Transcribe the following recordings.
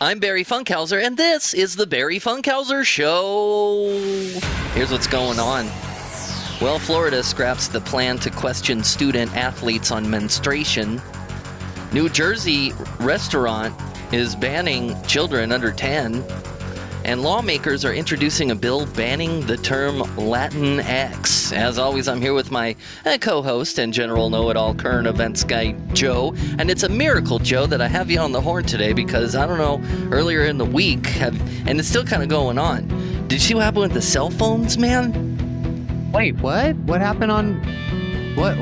I'm Barry Funkhauser, and this is the Barry Funkhauser Show. Here's what's going on. Well, Florida scraps the plan to question student athletes on menstruation. New Jersey restaurant is banning children under 10. And lawmakers are introducing a bill banning the term Latinx. As always, I'm here with my co-host and general know-it-all current events guy, Joe. And it's a miracle, Joe, that I have you on the horn today because, I don't know, earlier in the week, and it's still kind of going on. Did you see what happened with the cell phones, man? Wait, what? What happened on... What?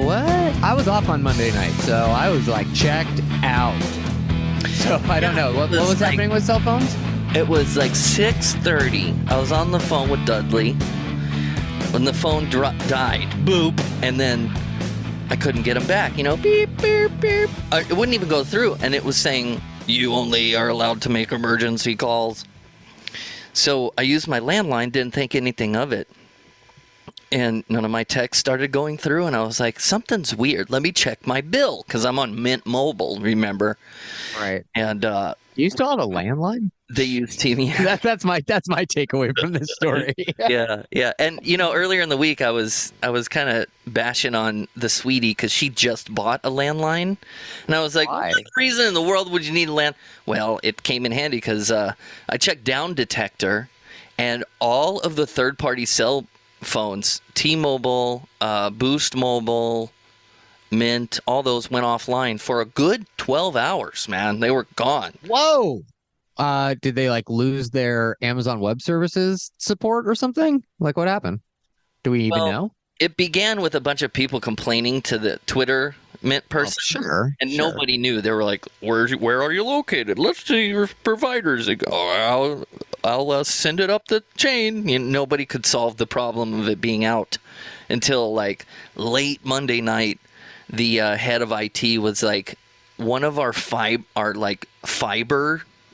I was off on Monday night, so I was, checked out. So I don't know. What was happening with cell phones? It was 6:30. I was on the phone with Dudley when the phone died. Boop. And then I couldn't get him back. Beep, beep, beep. It wouldn't even go through. And it was saying, you only are allowed to make emergency calls. So I used my landline, didn't think anything of it. And none of my texts started going through. And I was like, something's weird. Let me check my bill. Because I'm on Mint Mobile, remember? Right. And you still have a landline? They use TV. That's my takeaway from this story. Yeah. And earlier in the week, I was kind of bashing on the sweetie because she just bought a landline, and I was like, why? What reason in the world would you need a land? Well, it came in handy because I checked Down Detector, and all of the third-party cell phones, T-Mobile, Boost Mobile, Mint, all those went offline for a good 12 hours. Man, they were gone. Whoa. Did they lose their Amazon Web Services support or something? What happened? Do we even know? It began with a bunch of people complaining to the Twitter Mint person. Sure. And nobody knew. They were like, where are you located? Let's see your providers. They go, I'll send it up the chain. Nobody could solve the problem of it being out until late Monday night. The head of IT was like, one of our fiber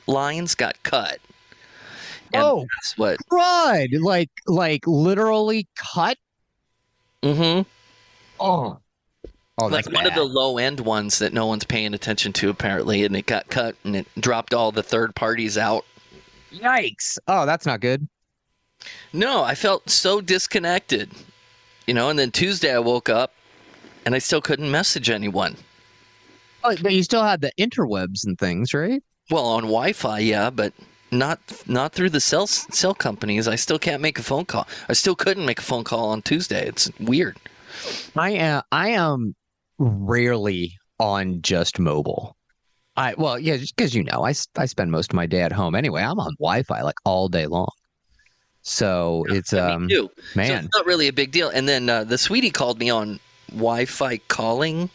lines got cut. And that's what crud! Literally cut. Mm-hmm. Oh, that's one of the low end ones that no one's paying attention to apparently, and it got cut and it dropped all the third parties out. Yikes! Oh, that's not good. No, I felt so disconnected. And then Tuesday I woke up and I still couldn't message anyone. Oh, but you still had the interwebs and things, right? Well, on Wi-Fi, yeah, but not through the cell companies. I still can't make a phone call. I still couldn't make a phone call on Tuesday. It's weird. I am rarely on just mobile. Just because I spend most of my day at home anyway. I'm on Wi-Fi all day long. So it's me too. Man, so it's not really a big deal. And then the sweetie called me on Wi-Fi calling,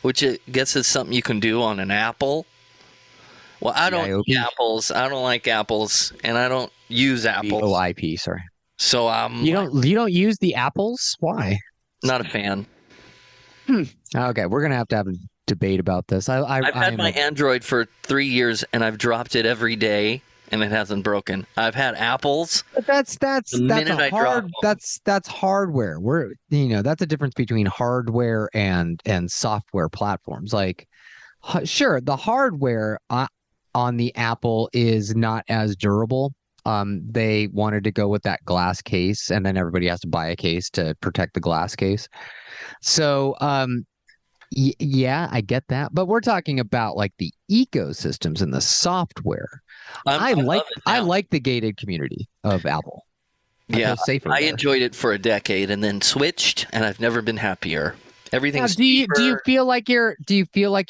which I guess is something you can do on an Apple. Well, I don't eat apples. I don't like apples, and I don't use apples. VoIP, sorry. So you don't use the apples? Why? Not a fan. Okay, we're gonna have to have a debate about this. I've had my Android for 3 years, and I've dropped it every day, and it hasn't broken. I've had apples. But that's hardware. That's a difference between hardware and software platforms. Sure, the hardware on the Apple is not as durable. They wanted to go with that glass case, and then everybody has to buy a case to protect the glass case. So, yeah, I get that. But we're talking about the ecosystems and the software. I like the gated community of Apple. Yeah, I enjoyed it for a decade and then switched, and I've never been happier. Everything's do you feel like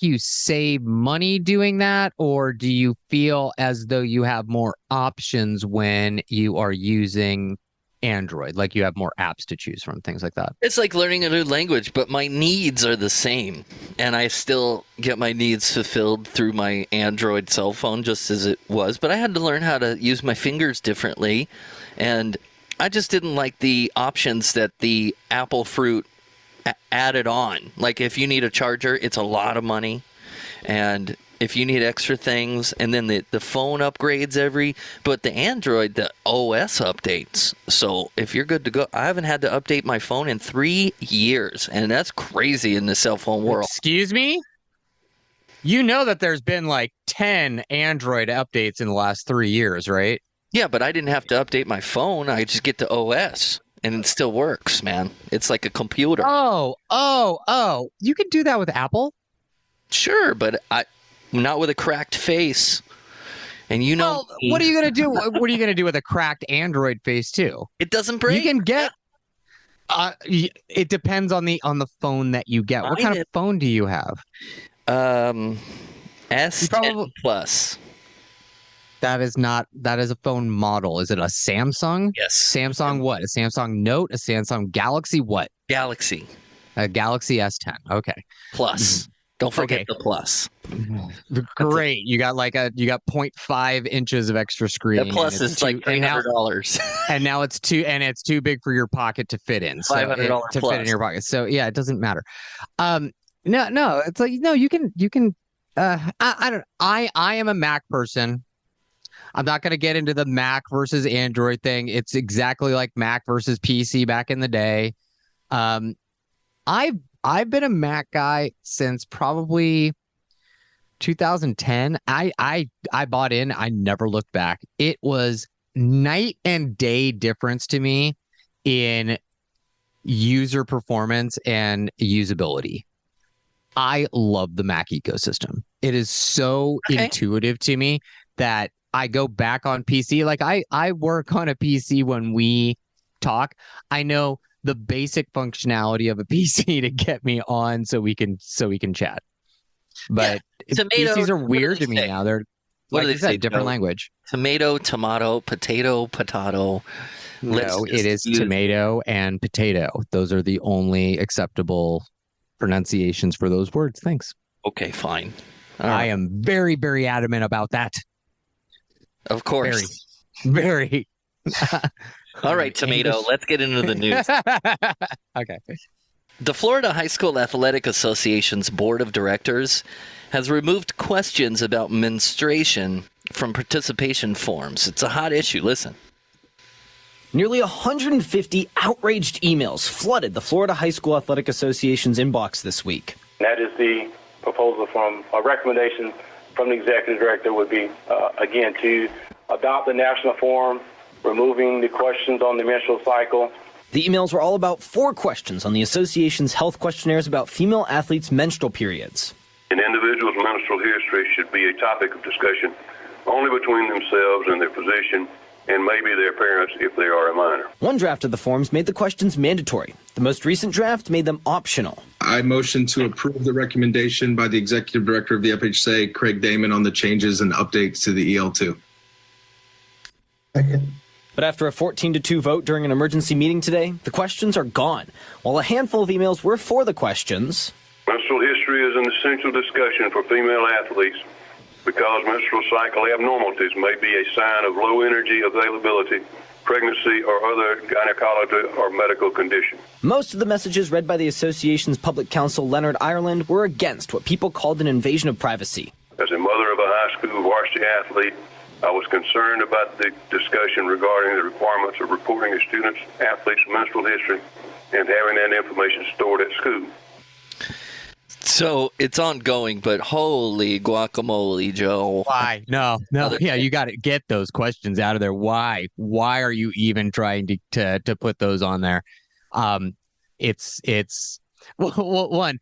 you save money doing that, or do you feel as though you have more options when you are using Android, you have more apps to choose from, things like that? It's like learning a new language, but my needs are the same, and I still get my needs fulfilled through my Android cell phone just as it was, but I had to learn how to use my fingers differently, and I just didn't like the options that the Apple Fruit added on. If you need a charger, it's a lot of money, and if you need extra things, and then the phone upgrades but the Android, the OS updates. So if you're good to go, I haven't had to update my phone in 3 years, and that's crazy in the cell phone world. Excuse me? You know that there's been like 10 Android updates in the last 3 years, right? Yeah, but I didn't have to update my phone. I just get the OS and it still works, man. It's like a computer. Oh. You can do that with Apple? Sure, but I not with a cracked face. And you know Well, me. what are you going to do? What are you going to do with a cracked Android face too? It doesn't break. You can get it depends on the phone that you get. What kind of phone do you have? S10 Plus. That is a phone model. Is it a Samsung? Yes. Samsung what? A Samsung Note? A Samsung Galaxy what? Galaxy. A Galaxy S10. Okay. Plus. Don't forget the plus. Great. You got 0.5 inches of extra screen. The plus is like $300. And now it's too big for your pocket to fit in. So $500 to plus. fit in your pocket. So yeah, it doesn't matter. No, it's like no, you can I am a Mac person. I'm not going to get into the Mac versus Android thing. It's exactly like Mac versus PC back in the day. I've been a Mac guy since probably 2010. I bought in. I never looked back. It was night and day difference to me in user performance and usability. I love the Mac ecosystem. It is so intuitive to me that I go back on PC. Like I work on a PC when we talk. I know the basic functionality of a PC to get me on so we can chat. But PCs are weird to me now. They're like I said, different language. Tomato, potato. No, it is tomato and potato. Those are the only acceptable pronunciations for those words. Thanks. Okay, fine. I am very, very adamant about that. Of course. Very. All right, Tomato, let's get into the news. Okay. The Florida High School Athletic Association's Board of Directors has removed questions about menstruation from participation forms. It's a hot issue. Listen. Nearly 150 outraged emails flooded the Florida High School Athletic Association's inbox this week. That is the proposal from a recommendation from the executive director would be, again, to adopt the national form, removing the questions on the menstrual cycle. The emails were all about 4 questions on the association's health questionnaires about female athletes' menstrual periods. An individual's menstrual history should be a topic of discussion only between themselves and their physician, and maybe their parents if they are a minor. One draft of the forms made the questions mandatory. The most recent draft made them optional. I motion to approve the recommendation by the executive director of the FHSA, Craig Damon, on the changes and updates to the EL2. But after a 14-2 vote during an emergency meeting today, the questions are gone. While a handful of emails were for the questions. Menstrual history is an essential discussion for female athletes because menstrual cycle abnormalities may be a sign of low energy availability, pregnancy, or other gynecology or medical condition. Most of the messages read by the association's public counsel, Leonard Ireland, were against what people called an invasion of privacy. As a mother of a high school varsity athlete, I was concerned about the discussion regarding the requirements of reporting a student's athlete's menstrual history and having that information stored at school. So it's ongoing, but holy guacamole, Joe. Why? No. Yeah, you got to get those questions out of there. Why? Why are you even trying to put those on there? It's one.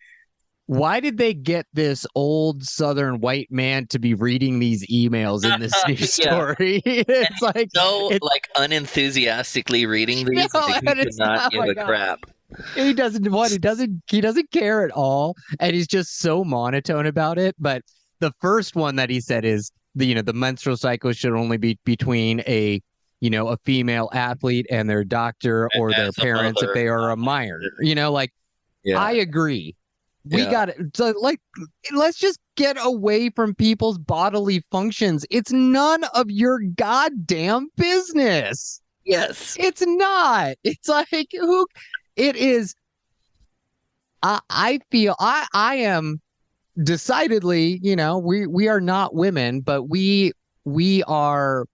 Why did they get this old Southern white man to be reading these emails in this news story? It's like like unenthusiastically reading these. He could not give a crap. He doesn't care at all, and he's just so monotone about it. But the first one that he said is the menstrual cycle should only be between a female athlete and their doctor or their parents if they are a minor. I agree. We got it. So, let's just get away from people's bodily functions. It's none of your goddamn business. Yes. It's not. It's like who it is. I feel I am decidedly, we are not women, but we are,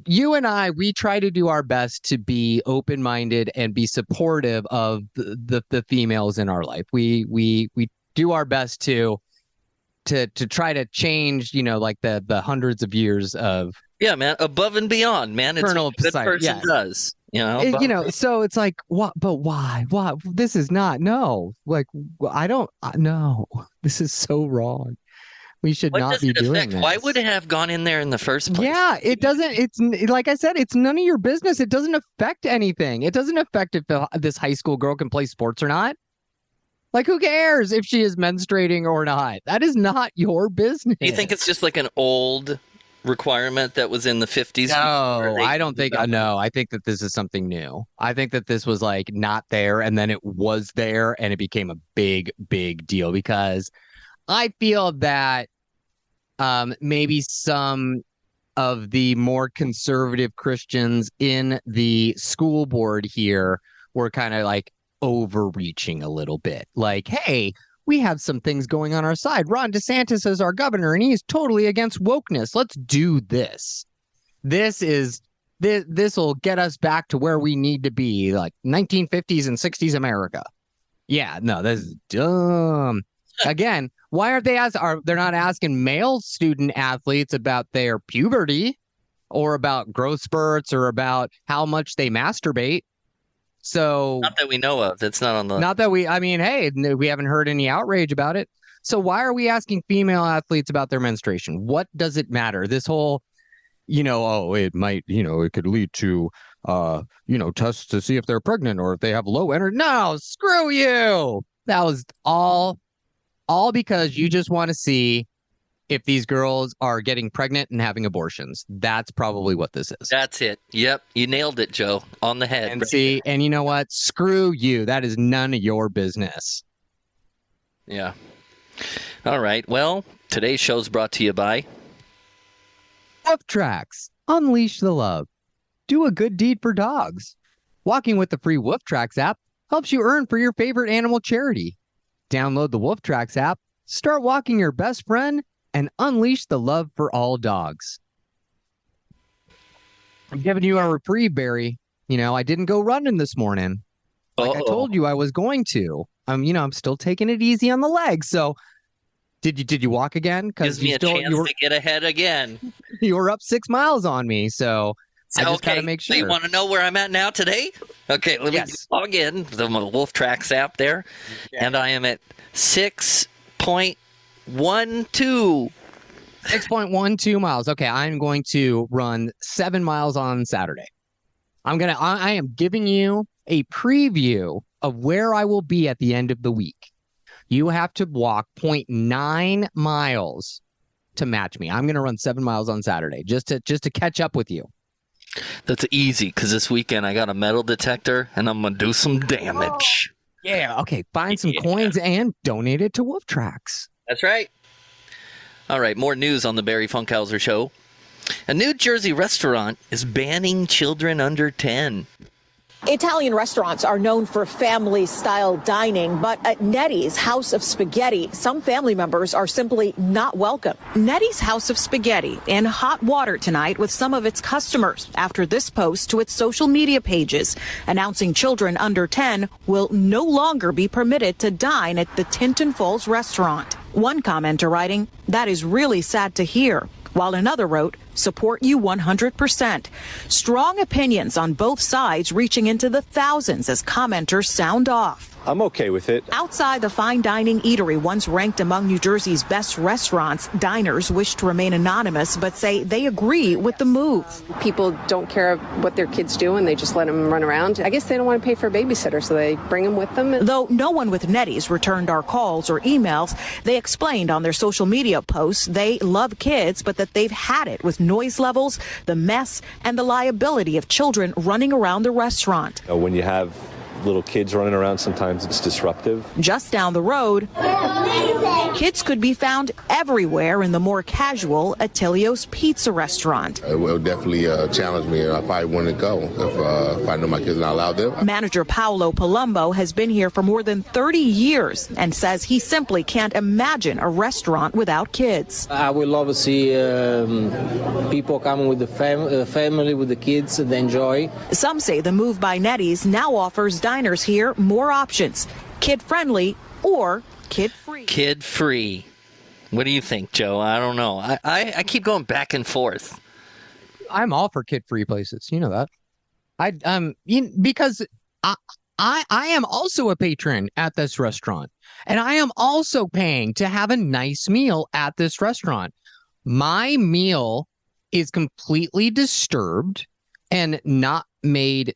you and I, we try to do our best to be open-minded and be supportive of the females in our life. We do our best to to try to change, like the hundreds of years of Yeah, man, above and beyond, man. It's Colonel what a good Poseidon, person yeah. does. Above- So it's like, what? But why? Why? This is not no. Like, I don't no. This is so wrong. We should what not does be it doing affect? this. Why would it have gone in there in the first place? Yeah, it doesn't. It's like I said, it's none of your business. It doesn't affect anything. It doesn't affect if this high school girl can play sports or not. Like, who cares if she is menstruating or not? That is not your business. Do you think it's just like an old requirement that was in the 50s? No, I don't think. No, I think that this is something new. I think that this was like not there, and then it was there, and it became a big, big deal because I feel that maybe some of the more conservative Christians in the school board here were kind of like overreaching a little bit. Like, hey, we have some things going on our side. Ron DeSantis is our governor, and he's totally against wokeness. Let's do this. This will get us back to where we need to be, like 1950s and 60s America. Yeah, no, this is dumb. Again, why aren't they're not asking male student athletes about their puberty or about growth spurts or about how much they masturbate? So Not that we know of. It's not on the. not that hey, we haven't heard any outrage about it. So why are we asking female athletes about their menstruation? What does it matter? This whole, it might, it could lead to, tests to see if they're pregnant or if they have low energy. No, screw you. That was all because you just want to see if these girls are getting pregnant and having abortions. That's probably what this is. That's it. Yep. You nailed it, Joe. On the head. And see, and you know what? Screw you. That is none of your business. Yeah. All right. Well, today's show's brought to you by Wolf Tracks. Unleash the love. Do a good deed for dogs. Walking with the free Wolf Tracks app helps you earn for your favorite animal charity. Download the Wolf Tracks app, start walking your best friend, and unleash the love for all dogs. I'm giving you a reprieve, Barry. I didn't go running this morning. Like I told you I was going to. I'm still taking it easy on the legs. So did you walk again? Gives me a chance to get ahead again. You were up 6 miles on me, so I just gotta make sure. So you want to know where I'm at now today? Okay, let me log in the Wolf Tracks app there, and I am at 6.12. 6.12 miles. Okay, I'm going to run 7 miles on Saturday. I am giving you a preview of where I will be at the end of the week. You have to walk 0.9 miles to match me. I'm going to run 7 miles on Saturday just to catch up with you. That's easy because this weekend I got a metal detector and I'm going to do some damage. Yeah, okay. Find some coins and donate it to Wolf Tracks. That's right. All right, more news on the Barry Funkhauser Show. A New Jersey restaurant is banning children under 10. Italian restaurants are known for family-style dining, but at Nettie's House of Spaghetti, some family members are simply not welcome. Nettie's House of Spaghetti in hot water tonight with some of its customers after this post to its social media pages announcing children under 10 will no longer be permitted to dine at the Tinton Falls restaurant. One commenter writing, "That is really sad to hear," while another wrote, "Support you 100%. Strong opinions on both sides reaching into the thousands as commenters sound off. I'm okay with it. Outside the fine dining eatery once ranked among New Jersey's best restaurants, diners wish to remain anonymous but say they agree with the move. People don't care what their kids do and they just let them run around. I guess they don't want to pay for a babysitter, so they bring them with them. Though no one with Nettie's returned our calls or emails, they explained on their social media posts they love kids, but that they've had it with noise levels, the mess, and the liability of children running around the restaurant. When you have little kids running around, sometimes it's disruptive. Just down the road, kids could be found everywhere in the more casual Attilio's Pizza restaurant. It will definitely challenge me. I probably wouldn't go if I know my kids are not allowed there. Manager Paolo Palumbo has been here for more than 30 years and says he simply can't imagine a restaurant without kids. I would love to see people coming with the family, with the kids, and enjoy. Some say the move by Nettie's now offers diners here more options, kid-friendly or kid-free. Kid-free. What do you think, Joe? I don't know. I keep going back and forth. I'm all for kid-free places. You know that. Because I am also a patron at this restaurant, and I am also paying to have a nice meal at this restaurant. My meal is completely disturbed and not made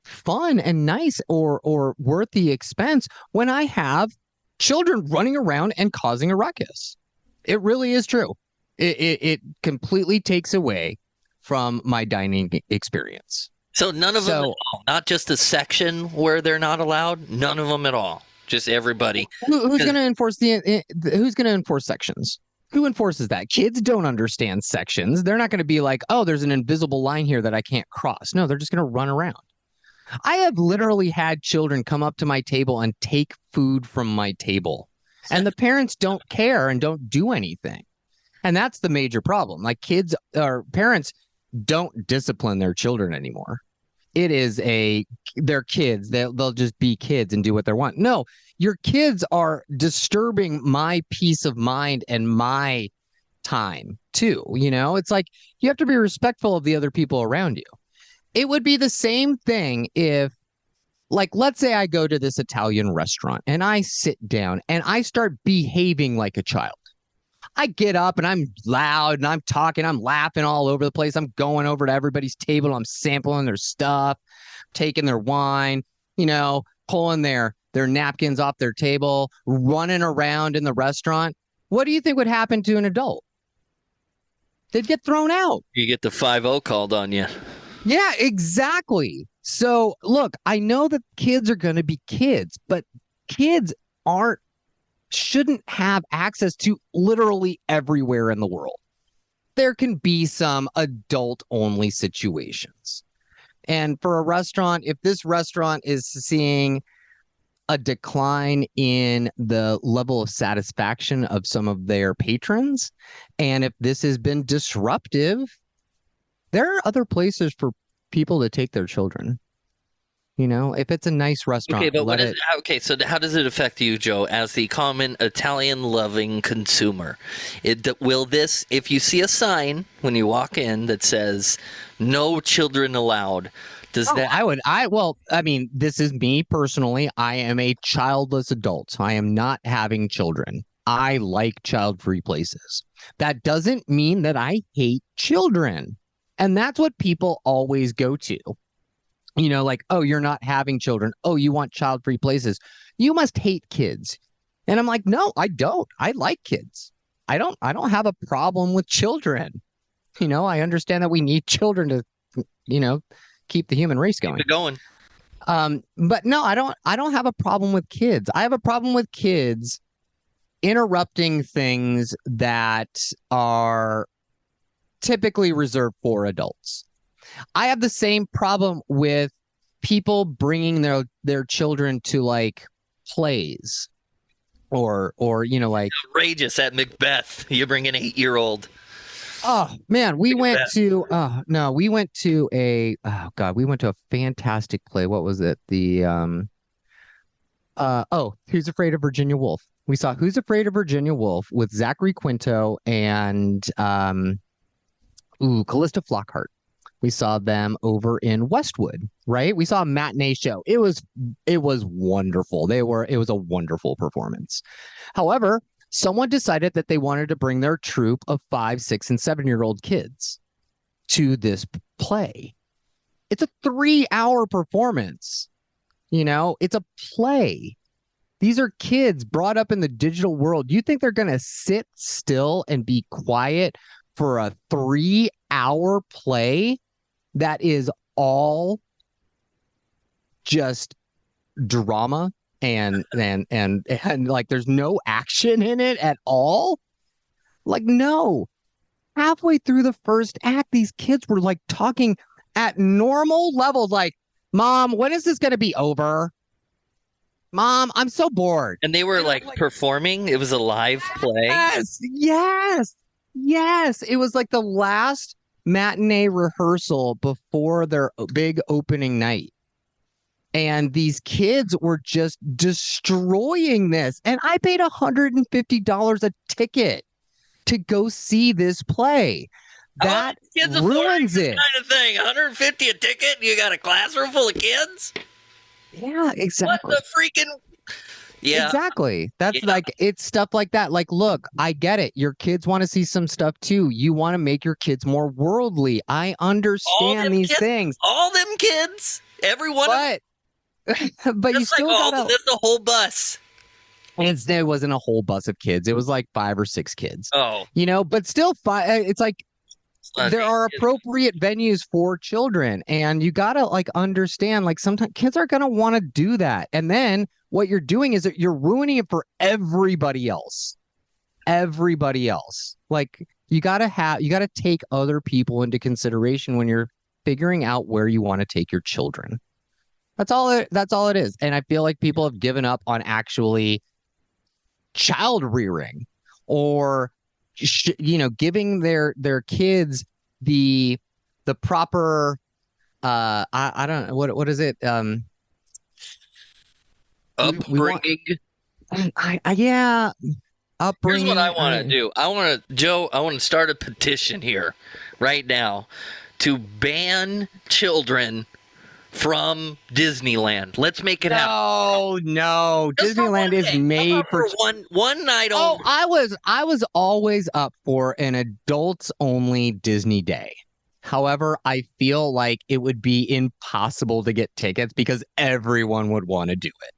fun and nice or worth the expense when I have children running around and causing a ruckus. It really is true. It completely takes away from my dining experience. So none of them at all, not just a section where they're not allowed. None of them at all. Just everybody. Who's going to enforce who's going to enforce sections? Who enforces that? Kids don't understand sections. They're not going to be like, oh, there's an invisible line here that I can't cross. No, they're just going to run around. I have literally had children come up to my table and take food from my table, and the parents don't care and don't do anything. And that's the major problem. Like kids or parents don't discipline their children anymore. They're kids. They'll just be kids and do what they want. No, your kids are disturbing my peace of mind and my time too. It's like you have to be respectful of the other people around you. It would be the same thing if, like, let's say I go to this Italian restaurant and I sit down and I start behaving like a child. I get up and I'm loud and I'm talking, I'm laughing all over the place. I'm going over to everybody's table. I'm sampling their stuff, taking their wine, pulling their napkins off their table, running around in the restaurant. What do you think would happen to an adult? They'd get thrown out. You get the 5-0 called on you. Yeah, exactly. So, look, I know that kids are going to be kids, but kids shouldn't have access to literally everywhere in the world. There can be some adult-only situations. And for a restaurant, if this restaurant is seeing a decline in the level of satisfaction of some of their patrons, and if this has been disruptive, there are other places for people to take their children. If it's a nice restaurant. Okay, but so how does it affect you, Joe, as the common Italian-loving consumer? If you see a sign when you walk in that says "No children allowed," this is me personally. I am a childless adult. I am not having children. I like child-free places. That doesn't mean that I hate children. And that's what people always go to. Like, oh, you're not having children. Oh, you want child-free places. You must hate kids. And I'm like, no, I don't. I like kids. I don't have a problem with children. I understand that we need children to, keep the human race going. Keep it going. But no, I don't have a problem with kids. I have a problem with kids interrupting things that are typically reserved for adults. I have the same problem with people bringing their children to like plays or like outrageous at Macbeth. You bring an 8-year-old. Oh man, we went to a fantastic play. What was it? Who's Afraid of Virginia Woolf? We saw Who's Afraid of Virginia Woolf with Zachary Quinto and Callista Flockhart. We saw them over in Westwood, right? We saw a matinee show. It was wonderful. It was a wonderful performance. However, someone decided that they wanted to bring their troupe of 5, 6, and 7-year-old kids to this play. It's a 3-hour performance. It's a play. These are kids brought up in the digital world. You think they're going to sit still and be quiet for a 3-hour play that is all just drama and like there's no action in it at all? Like, no. Halfway through the first act, these kids were like talking at normal levels, like, Mom, when is this going to be over? Mom, I'm so bored. And they were like performing. It was a live play. Yes. It was like the last matinee rehearsal before their big opening night. And these kids were just destroying this. And I paid $150 a ticket to go see this play. That ruins it. Kind of thing. 150 a ticket. You got a classroom full of kids. Yeah, exactly. What the freaking? Yeah, exactly. That's like, it's stuff like that. Like, look, I get it. Your kids want to see some stuff too. You want to make your kids more worldly. I understand these things. All them kids, everyone. But you still gotta. That's the whole bus. It wasn't a whole bus of kids. It was like 5 or 6 kids. Oh, but still, it's like there are appropriate venues for children, and you gotta like understand. Like sometimes kids are gonna want to do that, and then what you're doing is that you're ruining it for everybody else. Everybody else. Like you gotta take other people into consideration when you're figuring out where you want to take your children. That's all it is. And I feel like people have given up on actually child rearing or giving their kids the proper I don't know what is it upbringing. Upbringing. Here's what I want to do. I want to start a petition here right now to ban children from Disneyland. Let's make it happen. No. Disneyland is made for one night only. I was always up for an adults only Disney day. However, I feel like it would be impossible to get tickets because everyone would want to do it.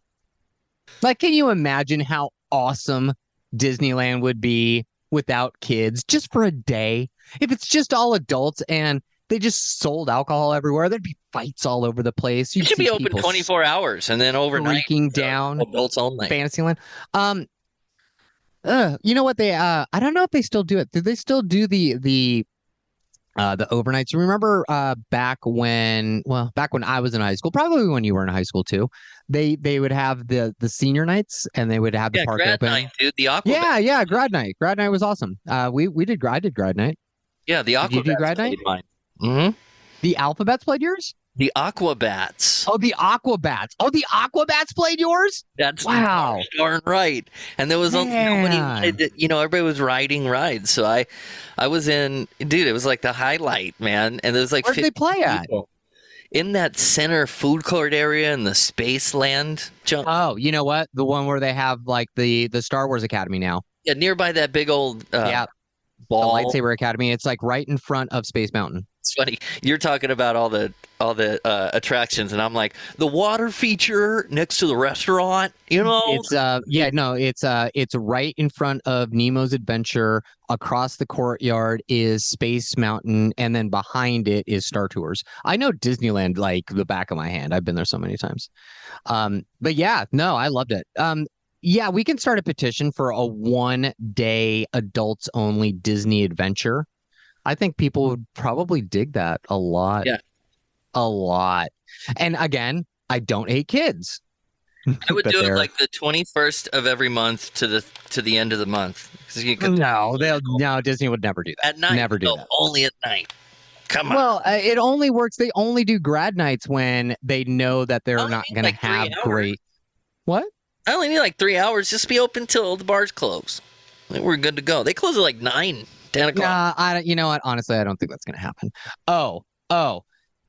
Like, can you imagine how awesome Disneyland would be without kids just for a day? If it's just all adults and they just sold alcohol everywhere, there'd be fights all over the place. It should be open 24 hours and then overnight. Freaking down. Adults only. Fantasyland. You know what I don't know if they still do it. Do they still do the overnights? You remember back when I was in high school, probably when you were in high school too, they would have the senior nights and they would have the park grad open. Night, dude, the Aqua. Yeah, grad night. Grad night was awesome. I did grad night. Yeah, the Aqua. Did you do grad night? Mm-hmm. The Alphabets played yours? The Aquabats. Oh, the Aquabats. Oh, the Aquabats played yours? That's wow. Darn right. And there was nobody wanted to, everybody was riding rides. So I was in, dude, it was like the highlight, man. And there was like, where did they play at? In that center food court area in the Spaceland junk. Oh, you know what? The one where they have like the Star Wars Academy now. Yeah, nearby that big old ball. The Lightsaber Academy. It's like right in front of Space Mountain. It's funny. You're talking about all the attractions, and I'm like the water feature next to the restaurant. It's it's right in front of Nemo's Adventure. Across the courtyard is Space Mountain, and then behind it is Star Tours. I know Disneyland like the back of my hand. I've been there so many times. But yeah, no, I loved it. Yeah, we can start a petition for a 1-day adults only Disney adventure. I think people would probably dig that a lot. Yeah. A lot. And again, I don't hate kids. I would do it like the 21st of every month to the end of the month. No, Disney would never do that. At night. Never do that. Only at night. Come on. Well, it only works. They only do grad nights when they know that they're not going to have great. What? I only need like 3 hours. Just be open till the bars close. We're good to go. They close at like 9, 10 o'clock. You know what? Honestly, I don't think that's going to happen. Oh,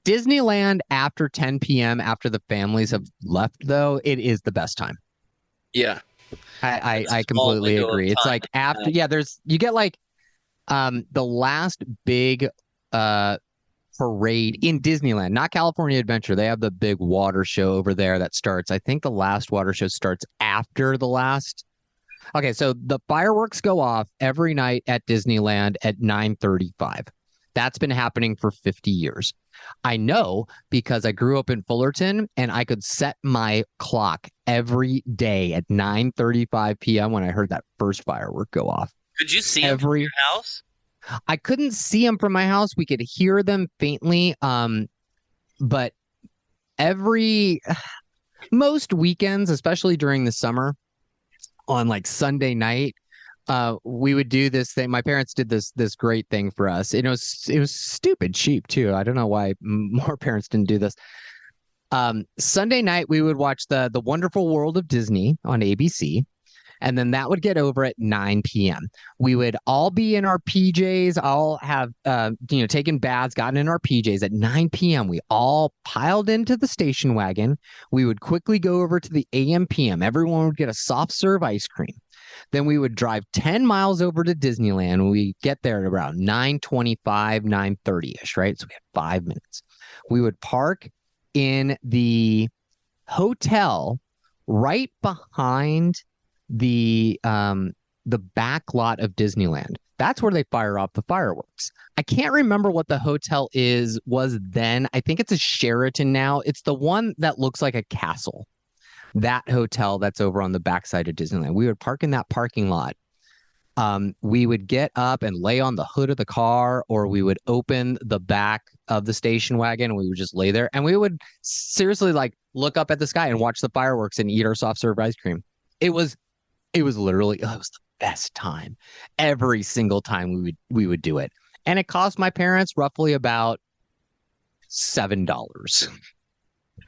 Disneyland after 10 p.m. after the families have left, though, it is the best time. Yeah. I completely agree. It's like after, you get like the last big parade in Disneyland, not California Adventure. They have the big water show over there that starts. I think the last water show starts after the last. Okay, so the fireworks go off every night at Disneyland at 9:35. That's been happening for 50 years. I know because I grew up in Fullerton and I could set my clock every day at 9:35 p.m. when I heard that first firework go off. Could you see them from your house? I couldn't see them from my house. We could hear them faintly. But most weekends, especially during the summer, on like Sunday night, we would do this thing. My parents did this great thing for us. It was stupid cheap too. I don't know why more parents didn't do this. Sunday night, we would watch the Wonderful World of Disney on ABC. And then that would get over at 9 p.m. We would all be in our PJs, all have, taken baths, gotten in our PJs. At 9 p.m., we all piled into the station wagon. We would quickly go over to the AM PM. Everyone would get a soft serve ice cream. Then we would drive 10 miles over to Disneyland. We get there at around 9:25, 9:30-ish, right? So we had 5 minutes. We would park in the hotel right behind the back lot of Disneyland. That's where they fire off the fireworks. I can't remember what the hotel was then. I think it's a Sheraton now. It's the one that looks like a castle. That hotel that's over on the backside of Disneyland. We would park in that parking lot. We would get up and lay on the hood of the car, or we would open the back of the station wagon and we would just lay there. And we would seriously look up at the sky and watch the fireworks and eat our soft serve ice cream. It was literally, it was the best time. Every single time we would do it. And it cost my parents roughly about $7.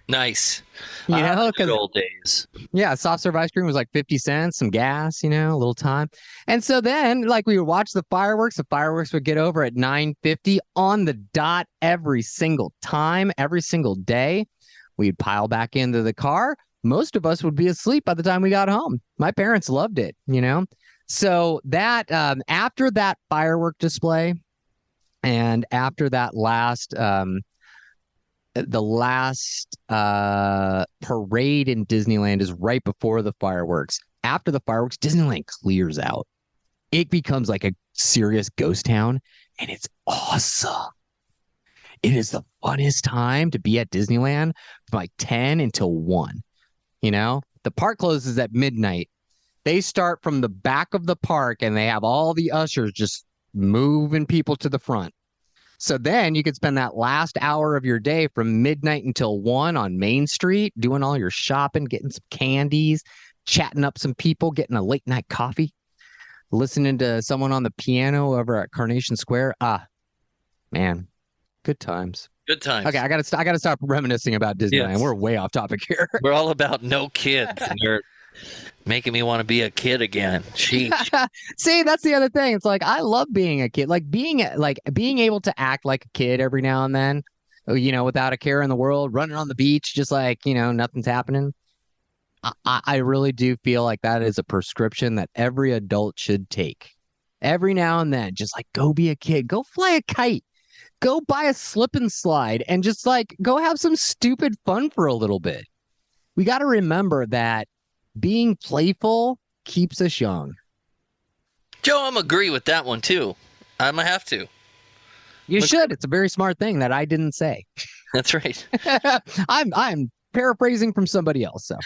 Nice. Good old days. Yeah, soft serve ice cream was like 50 cents, some gas, a little time. And so then we would watch the fireworks. The fireworks would get over at 9:50 on the dot every single time, every single day. We'd pile back into the car. Most of us would be asleep by the time we got home. My parents loved it, So that after that firework display and after that last the last parade in Disneyland is right before the fireworks. After the fireworks, Disneyland clears out. It becomes like a serious ghost town, and it's awesome. It is the funnest time to be at Disneyland from 10 until 1. The park closes at midnight. They start from the back of the park, and they have all the ushers just moving people to the front. So then you could spend that last hour of your day from midnight until 1 on Main Street, doing all your shopping, getting some candies, chatting up some people, getting a late night coffee, listening to someone on the piano over at Carnation Square. Man, good times. Good times. Okay, I gotta stop reminiscing about Disneyland. Yes. We're way off topic here. We're all about no kids, and you're making me want to be a kid again. Sheesh. See, that's the other thing. It's I love being a kid, being able to act like a kid every now and then, without a care in the world, running on the beach, just nothing's happening. I really do feel like that is a prescription that every adult should take every now and then. Just go be a kid, go fly a kite, go buy a slip and slide, and just go have some stupid fun for a little bit. We got to remember that being playful keeps us young. Joe, I'm agree with that one too. I'm gonna have to. You should. It's a very smart thing that I didn't say. That's right. I'm paraphrasing from somebody else. So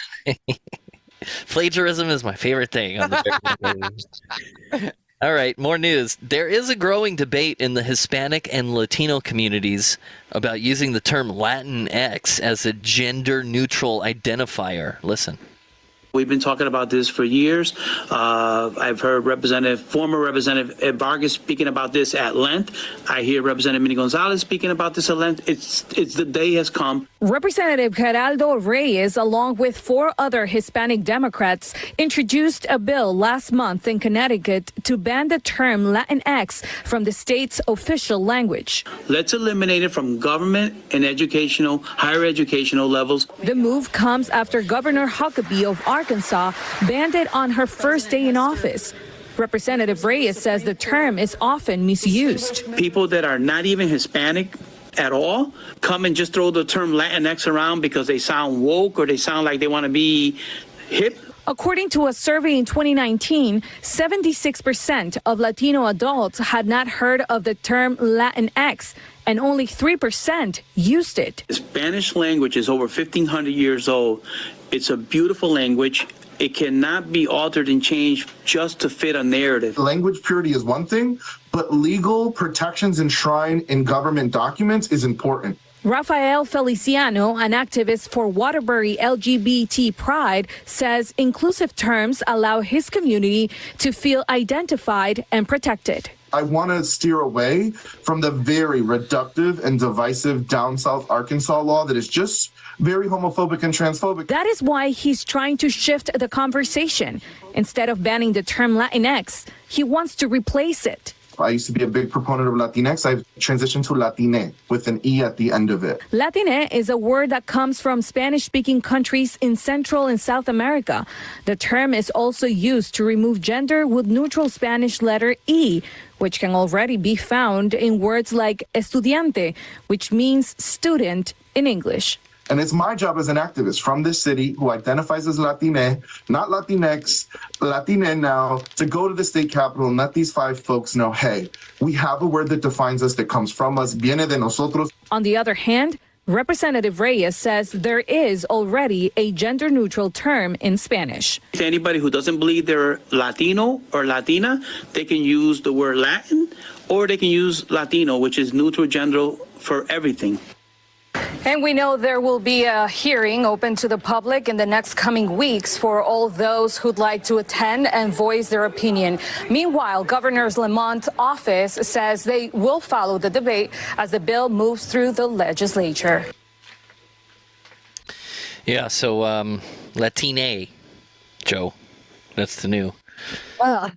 plagiarism is my favorite thing on the All right, more news. There is a growing debate in the Hispanic and Latino communities about using the term Latinx as a gender-neutral identifier. Listen. We've been talking about this for years. I've heard former Representative Vargas speaking about this at length. I hear Representative Minnie Gonzalez speaking about this at length. It's the day has come. Representative Geraldo Reyes, along with 4 other Hispanic Democrats, introduced a bill last month in Connecticut to ban the term Latinx from the state's official language. Let's eliminate it from government and higher educational levels. The move comes after Governor Huckabee of Arkansas banned it on her first day in office. Representative Reyes says the term is often misused. People that are not even Hispanic at all come and just throw the term Latinx around because they sound woke or they sound like they want to be hip. According to a survey in 2019, 76% of Latino adults had not heard of the term Latinx, and only 3% used it. The Spanish language is over 1,500 years old. It's a beautiful language. It cannot be altered and changed just to fit a narrative. Language purity is one thing, but legal protections enshrined in government documents is important. Rafael Feliciano, an activist for Waterbury LGBT Pride, says inclusive terms allow his community to feel identified and protected. I want to steer away from the very reductive and divisive down South Arkansas law that is just very homophobic and transphobic. That is why he's trying to shift the conversation. Instead of banning the term Latinx, he wants to replace it. I used to be a big proponent of Latinx. I've transitioned to Latine with an E at the end of it. Latine is a word that comes from Spanish-speaking countries in Central and South America. The term is also used to remove gender with neutral Spanish letter E, which can already be found in words like estudiante, which means student in English. And it's my job as an activist from this city who identifies as Latine, not Latinx, Latine now, to go to the state capitol and let these 5 folks know, hey, we have a word that defines us, that comes from us, viene de nosotros. On the other hand, Representative Reyes says there is already a gender-neutral term in Spanish. To anybody who doesn't believe they're Latino or Latina, they can use the word Latin, or they can use Latino, which is neutral gender for everything. And we know there will be a hearing open to the public in the next coming weeks for all those who'd like to attend and voice their opinion. Meanwhile, Governor Lamont's office says they will follow the debate as the bill moves through the legislature. Yeah, so Latine, Joe. That's the new. Well,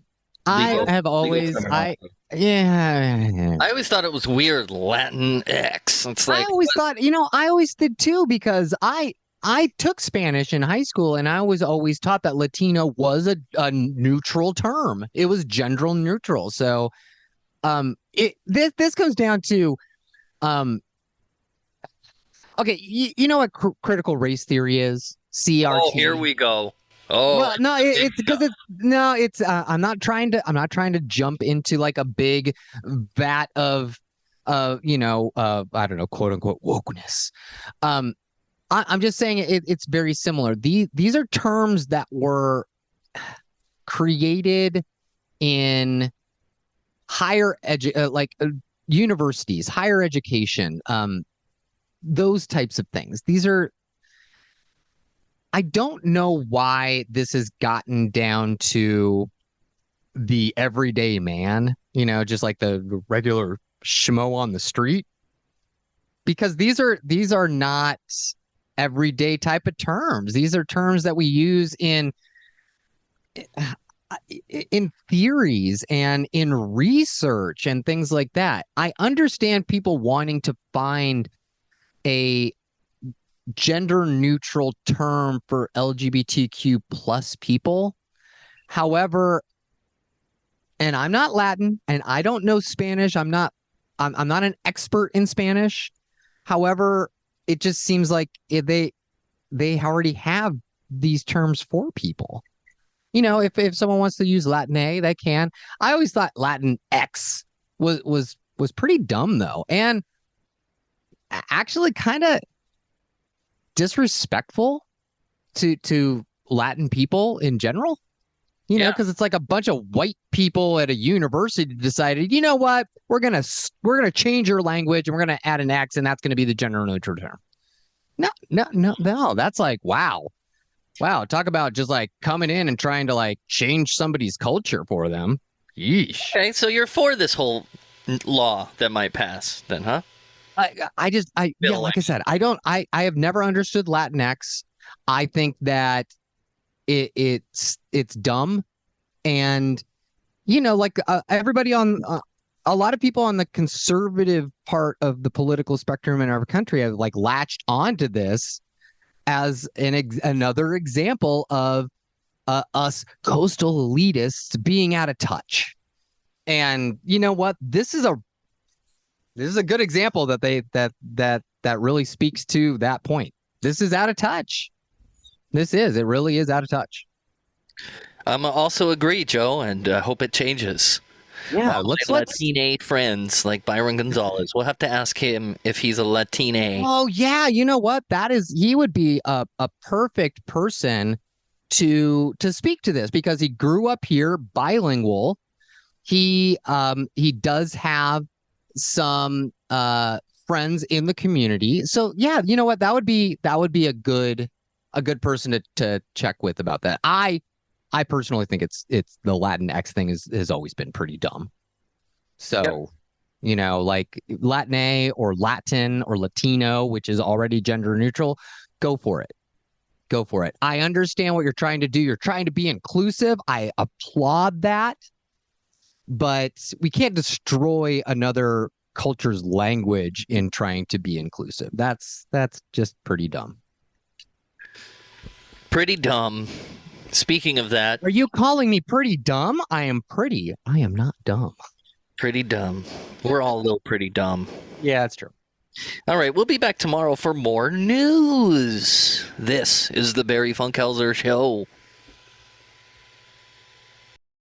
I have always, I always thought it was weird, Latin X. It's like I always thought, I always did too, because I took Spanish in high school, and I was always taught that Latino was a neutral term. It was gender neutral. So, this comes down to, okay, you know what critical race theory is? CRT. Oh, here we go. Oh, well, no, it's because I'm not trying to jump into like a big vat of, I don't know, quote unquote wokeness. I'm just saying it's very similar. These are terms that were created in higher universities, higher education, those types of things. These are. I don't know why this has gotten down to the everyday man, just like the regular schmo on the street, because these are not everyday type of terms. These are terms that we use in theories and in research and things like that. I understand people wanting to find a gender neutral term for LGBTQ plus people. However, and I'm not Latin and I don't know Spanish. I'm not an expert in Spanish. However, it just seems like they already have these terms for people. If someone wants to use Latine, they can. I always thought Latin X was pretty dumb though, and actually kind of disrespectful to Latin people in general, because it's like a bunch of white people at a university decided, you know what, we're gonna change your language and we're gonna add an X, and that's gonna be the gender neutral term. No, that's like wow, talk about just like coming in and trying to like change somebody's culture for them. Yeesh. Okay, so you're for this whole law that might pass then, huh? Like I said, I have never understood Latinx. I think that it's dumb, and everybody on a lot of people on the conservative part of the political spectrum in our country have like latched onto this as another example of us coastal elitists being out of touch. And you know what? This is a good example that really speaks to that point. This is out of touch. It really is out of touch. I'm also agree, Joe, and I hope it changes. Yeah, let's Latine friends like Byron Gonzalez. We'll have to ask him if he's a Latine. Oh yeah, you know what? He would be a perfect person to speak to this, because he grew up here, bilingual. He does have some friends in the community. So yeah, you know what? That would be a good person to check with about that. I personally think it's the Latin X thing has always been pretty dumb. So, like Latin or Latin or Latino, which is already gender neutral, go for it. Go for it. I understand what you're trying to do. You're trying to be inclusive. I applaud that. But we can't destroy another culture's language in trying to be inclusive. That's just pretty dumb. Pretty dumb. Speaking of that. Are you calling me pretty dumb? I am pretty. I am not dumb. Pretty dumb. We're all a little pretty dumb. Yeah, that's true. All right, we'll be back tomorrow for more news. This is the Barry Funkhauser Show.